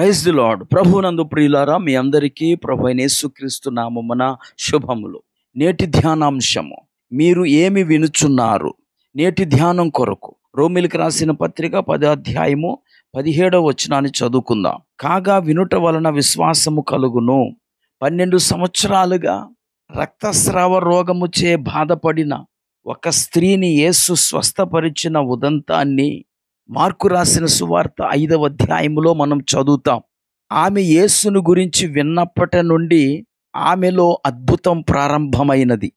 Praise the lord. ప్రభువునందు ప్రియులారా, మీ అందరికీ ప్రభు అయిన యేసుక్రీస్తు నామమున శుభములు. నేటి ధ్యానాంశము, మీరు ఏమి వినుచున్నారు? నేటి ధ్యానం కొరకు రోమీయులకు రాసిన పత్రిక 10వ అధ్యాయము 17వ వచనాన్ని చదువుకుందాం. కాగా వినుట వలన విశ్వాసము కలుగును. 12 సంవత్సరాలుగా రక్తస్రావ రోగముచే బాధపడిన ఒక స్త్రీని యేసు స్వస్థపరిచిన ఉదంతాన్ని మార్కు రాసిన సువార్త 5వ అధ్యాయములో మనం చదువుతాం. ఆమె యేసును గురించి విన్నప్పటి నుండి ఆమెలో అద్భుతం ప్రారంభమైనది.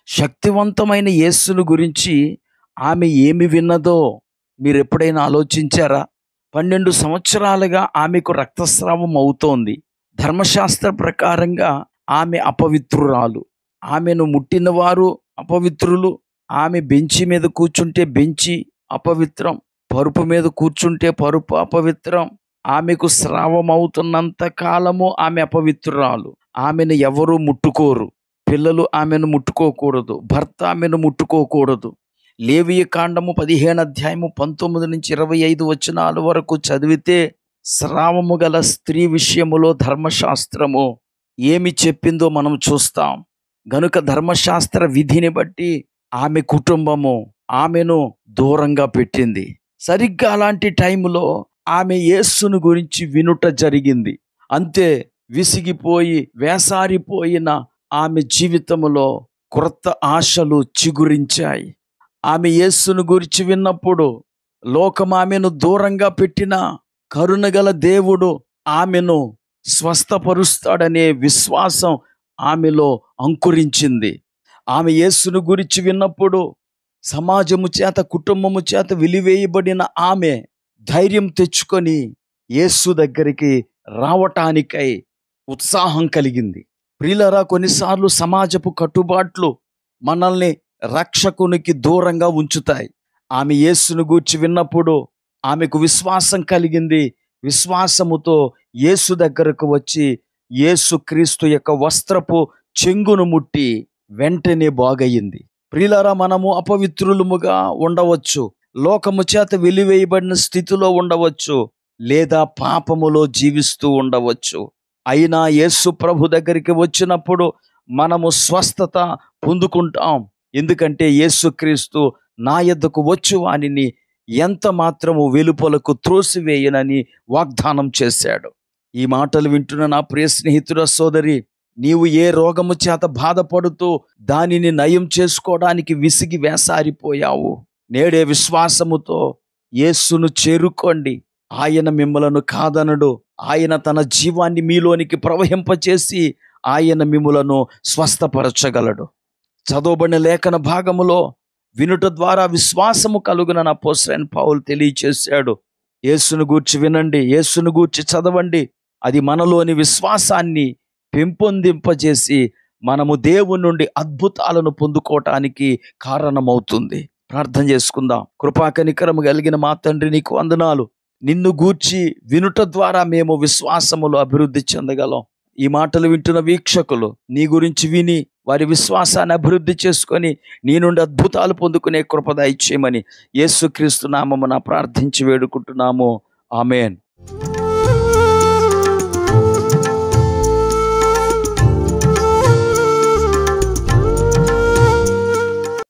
శక్తివంతమైన యేసును గురించి ఆమె ఏమి విన్నదో మీరు ఎప్పుడైనా ఆలోచించారా? 12 సంవత్సరాలుగా ఆమెకు రక్తస్రావం అవుతోంది. ధర్మశాస్త్ర ప్రకారంగా ఆమె అపవిత్రురాలు. ఆమెను ముట్టిన వారు అపవిత్రులు. ఆమె బెంచి మీద కూర్చుంటే బెంచి అపవిత్రం, పరుపు మీద కూర్చుంటే పరుపు అపవిత్రం. ఆమెకు స్రావం అవుతున్నంత కాలము ఆమె అపవిత్రురాలు. ఆమెను ఎవరు ముట్టుకోరు. పిల్లలు ఆమెను ముట్టుకోకూడదు, భర్త ఆమెను ముట్టుకోకూడదు. లేవియ కాండము 15వ అధ్యాయము 19 నుంచి 25 వచనాల వరకు చదివితే స్రావము గల స్త్రీ విషయములో ధర్మశాస్త్రము ఏమి చెప్పిందో మనం చూస్తాం. గనుక ధర్మశాస్త్ర విధిని బట్టి ఆమె కుటుంబము ఆమెను దూరంగా పెట్టింది. సరిగ్గా అలాంటి టైంలో ఆమె యేసును గురించి వినుట జరిగింది. అంతే, విసిగిపోయి వేసారిపోయిన ఆమె జీవితంలో క్రొత్త ఆశలు చిగురించాయి. ఆమె యేసును గురించి విన్నప్పుడు లోకం ఆమెను దూరంగా పెట్టిన కరుణగల దేవుడు ఆమెను స్వస్థపరుస్తాడనే విశ్వాసం ఆమెలో అంకురించింది. ఆమె యేసును గురించి విన్నప్పుడు సమాజము చేత, కుటుంబము చేత వెలివేయబడిన ఆమె ధైర్యం తెచ్చుకొని యేసు దగ్గరికి రావటానికై ఉత్సాహం కలిగింది. ప్రియులారా, కొన్నిసార్లు సమాజపు కట్టుబాట్లు మనల్ని రక్షకునికి దూరంగా ఉంచుతాయి. ఆమె యేసును గూర్చి విన్నప్పుడు ఆమెకు విశ్వాసం కలిగింది. విశ్వాసముతో యేసు దగ్గరకు వచ్చి యేసు క్రీస్తు యొక్క వస్త్రపు చెంగును ముట్టి వెంటనే బాగయింది. ప్రియులారా, మనము అపవిత్రులముగా ఉండవచ్చు, లోకము చేత వెలివేయబడిన స్థితిలో ఉండవచ్చు, లేదా పాపములో జీవిస్తూ ఉండవచ్చు. అయినా యేసు ప్రభు దగ్గరికి వచ్చినప్పుడు మనము స్వస్థత పొందుకుంటాం. ఎందుకంటే యేసుక్రీస్తు నా యొద్దకు వచ్చు వానిని ఎంత మాత్రము వెలుపలకు త్రోసివేయనని వాగ్దానం చేశాడు. ఈ మాటలు వింటున్న నా ప్రియ స్నేహితుడ, సోదరి, నీవు ఏ రోగము చేత బాధపడుతూ దానిని నయం చేసుకోవడానికి విసిగి వేసారిపోయావు, నేడే విశ్వాసముతో యేసును చేరుకోండి. ఆయన మిమ్మలను కాదనడు. ఆయన తన జీవాన్ని మీలోనికి ప్రవహింపచేసి ఆయన మిమ్ములను స్వస్థపరచగలడు. చదవబడిన లేఖన భాగములో వినుట ద్వారా విశ్వాసము కలుగునని అపోస్తలుడైన పౌలు తెలియచేశాడు. యేసును గూర్చి వినండి, యేసును గూర్చి చదవండి. అది మనలోని విశ్వాసాన్ని పెంపొందింపజేసి మనము దేవుని నుండి అద్భుతాలను పొందుకోవటానికి కారణమవుతుంది. ప్రార్థన చేసుకుందాం. కృపా కనికరము కలిగిన మా తండ్రి, నీకు వందనాలు. నిన్ను గూర్చి వినుట ద్వారా మేము విశ్వాసములో అభివృద్ధి చెందగలం. ఈ మాటలు వింటున్న వీక్షకులు నీ గురించి విని వారి విశ్వాసాన్ని అభివృద్ధి చేసుకొని నీ నుండి అద్భుతాలు పొందుకునే కృప దయచేయమని యేసుక్రీస్తు నామమున ప్రార్థించి వేడుకుంటున్నాము. ఆమేన్.